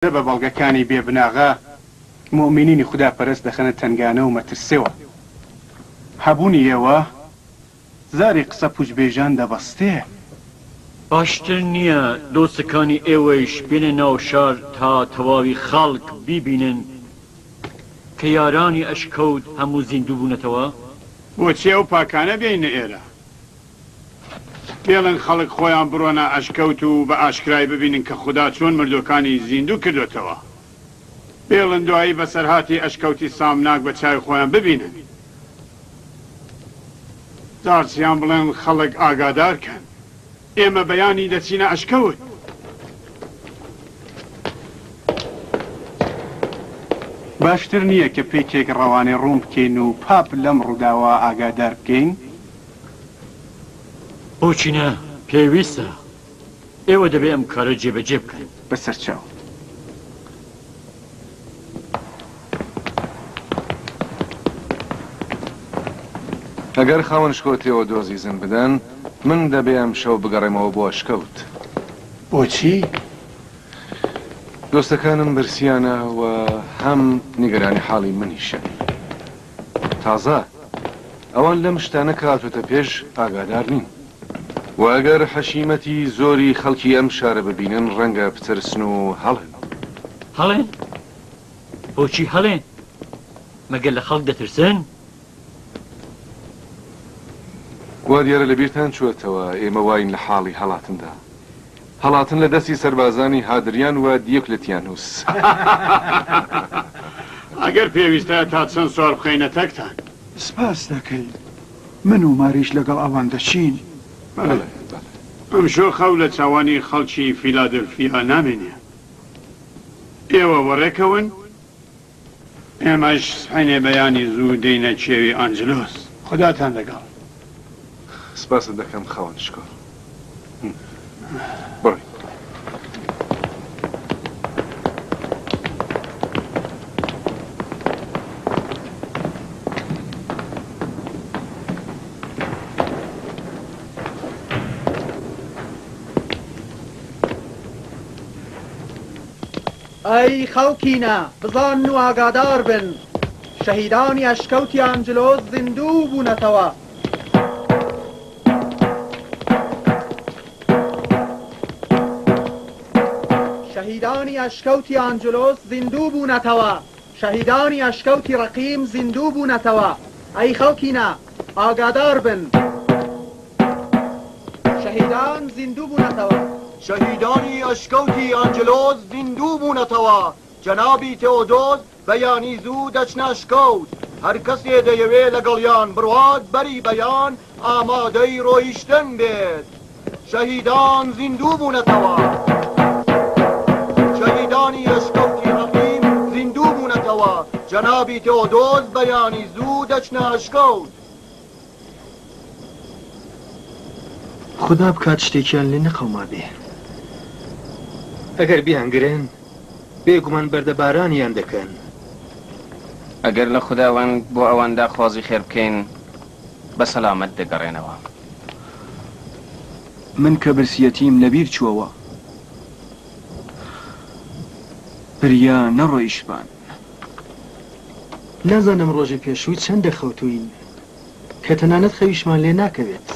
بە بەڵگەکانی بێبناغا مؤمنینی خوداپەرست دەخەنە تەنگانە و مەترسێەوە. هەبوونی ئێوە زاری قسە پوچبێژان دەبەستێ. باشتر نییە دۆستەکانی ئێوەیش بێنە ناو شار تا تەواوی خەڵک بیبینن کە یارانی ئەشکەوت هەموو زیندوو بوونەتەوە؟ بۆچی ئەو پاکانە بێنە ئێرە؟ بێڵن خەڵک خۆیان بڕۆنە ئەشکەوت و بە ئاشکرای ببینن کە خوددا چۆن مردوەکانی زیندوو کردوێتەوە. بێڵن دوایی بەسەرهاتی ئەشکەوتی سامناک بە چاوی خۆیان ببینن. جارچیان بڵێن خەڵک ئاگادارکەن ئێمە بەیانی دەچینە ئەشکەوت. باشتر نییە کە پێکێک ڕەوانەی ڕوون بکەین و پاپ لەم ڕووداوە ئاگادار بکەین؟ بۆچینە پێویستە ئێوە دەبێ ئەم کارە جێبەجێ بکەن بەسەرچاو. ئەگەر خاوەن شکۆتیەوە دۆزی زن بدەن من دەبێ ئەم شەو بگەڕێمەوە بۆ ئەشکەوت. بۆچی؟ دۆستەکانم برسیانە و هەم نیگەرانی حاڵی منیشە. تازە ئەوان لەم شتانە کاتوتە پێش ئاگادار نین و ئەگەر حەشیمەتی زۆری خەڵکی ئەم شارە ببینن ڕەنگە بترسن و هەڵێن. هەڵێن؟ بۆچی هەڵێن؟ مەگەر لە خەڵک دەترسن؟ وا دیارە لەبیرتان چووەتەوە ئێمە واین لە حاڵی هەڵاتندا. هەڵاتن لە دەستی سەربازانی هادریان و دیۆکلێتیانوس. ئەگەر پێویستە تا چەند سوار بخەینە تەکتان. سپاس دەکەین. من و ماریش لەگەڵ ئەوان دەچین. ئەم شۆ خەو لە چاوانی خەڵکی فیلادلفیا نامێنێ. ئێوە وەڕێکەون ئێمەش سبحەینێ بەیانی زوو دەینە کێوی ئانجلۆس. خوداتان لەگەڵ. سپاست دەکەم خاوەن شکۆ. بڕۆی. ئەی خەڵکینە بزان و ئاگادار بن شەهیدانی ئەشکەوتی ئانجلۆس زیندوو بوونەتەوە. شەهیدانی ئەشکەوتی ئانجلۆس زیندوو بوونەتەوە. شەهیدانی ئەشکەوتی ڕەقیم زیندوو بوونەتەوە. ئەی خەڵکینە ئاگادار بن شەهیدان زیندوو بوونەتەوە. شەهیدانی ئەشکەوتی ئانجلۆس زیندوو بوونەتەوە. جەنابی تێودۆس بەیانی زوو دەچنە ئەشکەوت. هەر کەسێ دەیەوێ لەگەڵیان بڕوات بەری بەیان ئامادەی ڕۆیشتن بێت. شەهیدان زیندوو بوونەتەوە. شەهیدانی ئەشکەوتی ڕەقیم زیندوو بوونەتەوە. جەنابی تێودۆس بەیانی زوو دەچنە ئەشکەوت. خدا بکات شتێکیان لێ نەقەوما بێ. ئەگەر بیانگرن بێگومان بەردەبارانیان دەکەن. ئەگەر لە خوداوەند بۆ ئەواندا خوازی خێر بکەین بە سەلامەت دەگەڕێنەوە. من کە برسیەتیم لەبیر چووەوە بریا نەڕۆیشتبان. نازانم ڕۆژی پێشووی چەند دەخەوتوین کە تەنانەت خەویشمان لێ ناکەوێت.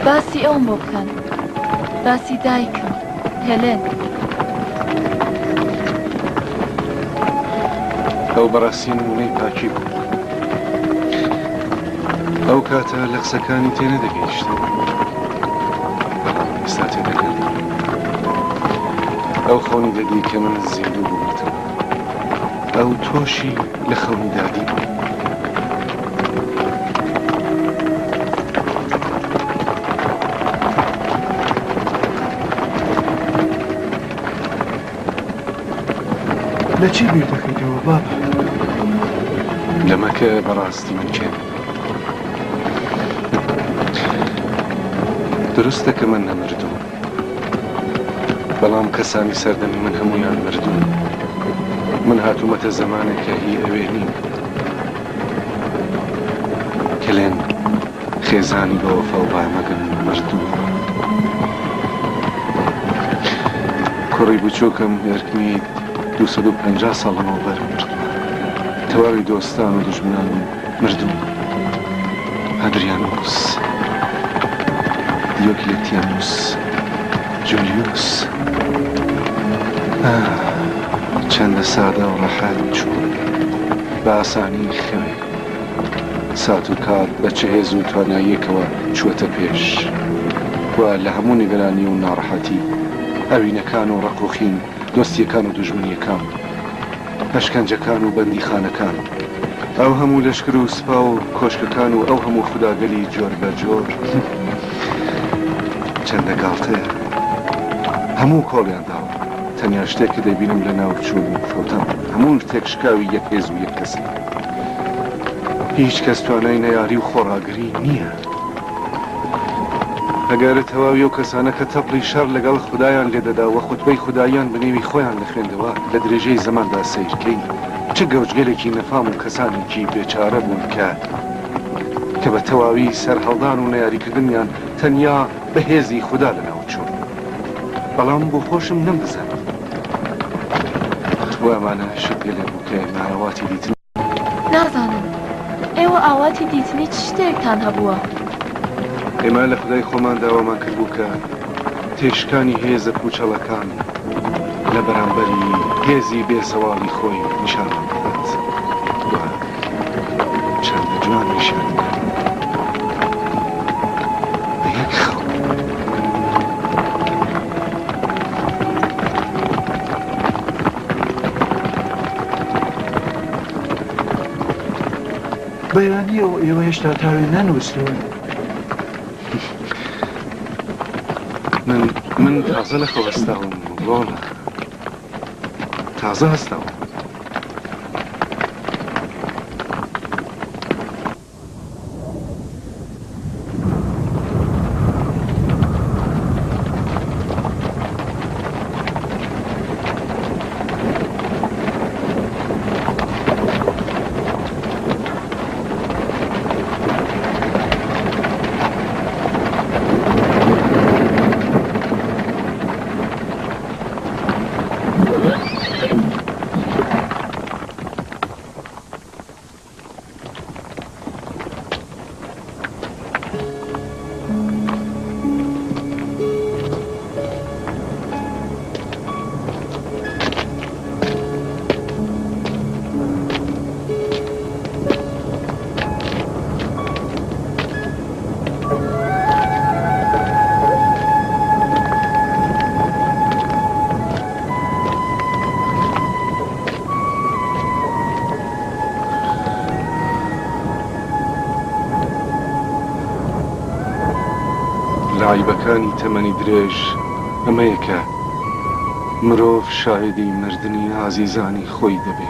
باسی ئەوم بۆ بکەن، باسی دایکم هێلێن. ئەو بەڕاستی نمونەی پاکی بوو. ئەو کاتە لە قسەکانی تێ نەدەگەیشتن. بەڵام ئێستا تێدەگەن. ئەو خەونی دەدی کە من زیندوو بوومەتەوە. ئەو تۆشی لە خەونی دادی بوو. لە چی بیر دەکەیتەوە بابا؟ لەمەکە بەڕاستی من کێم دروستە کە من نەمردوم بەڵام کەسانی سەردەمی من هەمویان مردوون من هاتوومەتە زەمانێک کە هی ئەوێ نیم کلێن خێزانی بە وەفا و بامەگەن مردووە کوڕی بچووکم یارکمی 250 ساڵ لەمەوبەر تەواوی دۆستان و دوژمنانم مردوون ئەدریانوس دیۆکلێتیانوس جولیوس چەندە سادە و ڕەحات چوون بە ئاسانی خەوێ سات و کات بە چهێز و تواناییەکەوە چووەتە پێش و لە هەموو نیگەرانی و ناڕەحەتی ئەوینەکان و ڕقوخین دۆستیەکان و دوژمنیەکان پەشکەنجەکان و بەندیخانەکان ئەو هەموو لەشکر و سپا و کۆشکەکان و ئەو هەموو خوداگەلی جۆر بە جۆر چەندە گاڵتەیە هەموو کۆڵیان داوە تەنیا شتێک کە دەبینم لە ناو چوون و فەوتان هەموو تێک شکاوی یەک هێز و یەک کەسی هیچ کەس توانای نەیاری و خۆڕاگری نییە ئەگەرە تەواوی و کەسانە کە تەپڵی شەڕ لەگەڵ خودایان لێدەدا وە خوتبەی خودایان بنێوی خۆیان دەخوێندەوە لە درێژەی زەماندا سیرکەی چه گەوجگەلێکی نەفام و کەسانێکی بێچارە بوون کە بە تەواوی سەرهەڵدان و نەیاریکردنیان تەنیا بەهێزی خوددا لەناو چوون بەڵام بۆ خۆشم نەمدەزانم وامانە شتێ بوو کە ناڕەواتی دیتن نازانم ئێوە ئاواتی دیتنی چ شتێکتان هەبووە ئێمە لە خودای خۆمان داوامان کردبوو کە تێشکانی هێزە پوچەڵەکان لە بەرامبەری هێزی بێسەواڵی خۆی نیشانمان بدات چەندە جوان نیشان بە یەک خەڵ بەیانیەوە ئێوە هێشتا تاوێ نانووسون من تازە لە خەو هەستاوم وڵڵە تازە هەستاوم عیبەکانی تەمەنی درێژ ئەمەیەکە مرۆڤ شایدی مردنی ئازیزانی خۆی دەبێ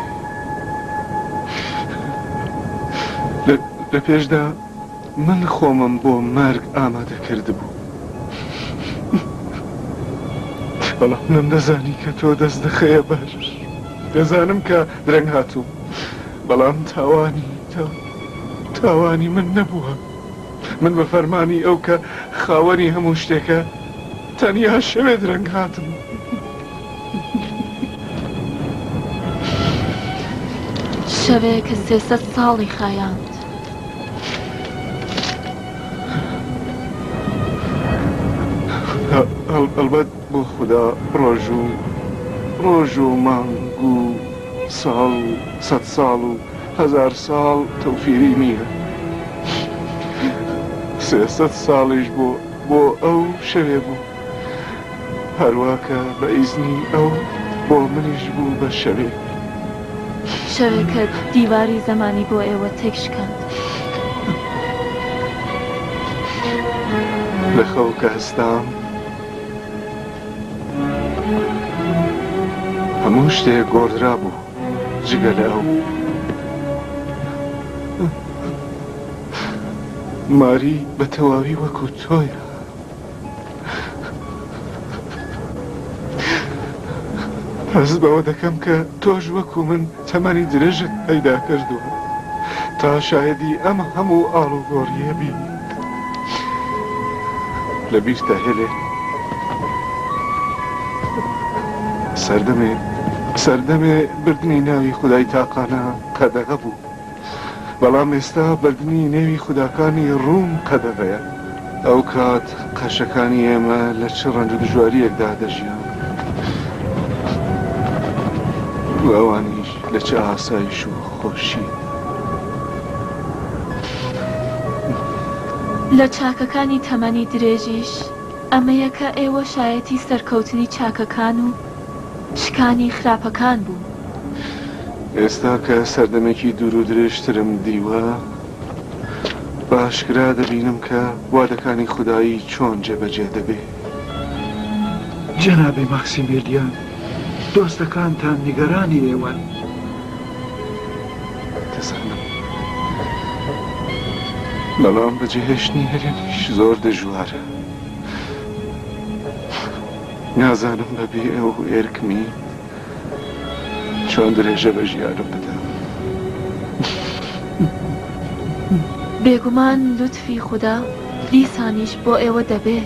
لە پێشدا من خۆمم بۆ مەرگ ئامادە کردبوو بەڵام نەمدەزانی کە تۆ دەست دەخەیە بەر دەزانم کە درەنگ هاتوو بەڵام تاوانی من نەبووە من بە فەرمانی ئەو کە خاوەنی هەموو شتێکە تەنیا شەوێ درەنگ هاتم شەوەیە کە 300 ساڵی خایاند ئەلبەت بۆ خوددا ڕۆژ و مانگ و ساڵ و 100 ساڵ و 1000 ساڵ تەوفیری نییە 300 ساڵیش بۆ ئەو شەوێ بوو هەروواکە بە ئیزنی ئەو بۆ منیش بوو بە شەوێ شەوێکە دیواری زەمانی بۆ ئێوە تێکشکاند لە خەو کە هەستام هەموو شتێک گۆڕدرا بوو جگە لە ئەو ماری بە تەواوی وەکو تۆیە. هەز بەوە دەکەم کە تۆش وەکو من تەمەنی درێژت پەیدا کردووە تا شایەدی ئەم هەموو ئاڵوگۆڕیە بی. لەبیرتە هێلێ سەردەمێ بردنی ناوی خودای تاقانە قەدەغە بوو، بەڵام ئێستا بردنی نێوی خوداکانی ڕوون قەدەغەیە. ئەو کات قەشەکانی ئێمە لە چ ڕەنج و دژواریەکدا دەژیان و ئەوانیش لە چه ئاسایش و خۆشی. لە چاکەکانی تەمەنی درێژیش ئەمەیە کە ئێوە شایەتی سەرکەوتنی چاکەکان و شکانی خراپەکان بوو. ئێستا کە سەردەمێکی دوور و درێژترم دیوە باشکرا دەبینم کە وادەکانی خودایی چۆن جێبەجێ دەبێ. جەنابی ماکسیمێلیان، دۆستەکانتان نیگەرانی ئێوەن. دەزانم، بەڵام بەجێهێشتنی هەرێمیش زۆر دەژوارە. نازانم بەبێ ئەو ئێرکمی چۆن درێژە بە ژیانم بدەم. بێگومان لوتفی خوددا دیسانیش بۆ ئێوە دەبێ.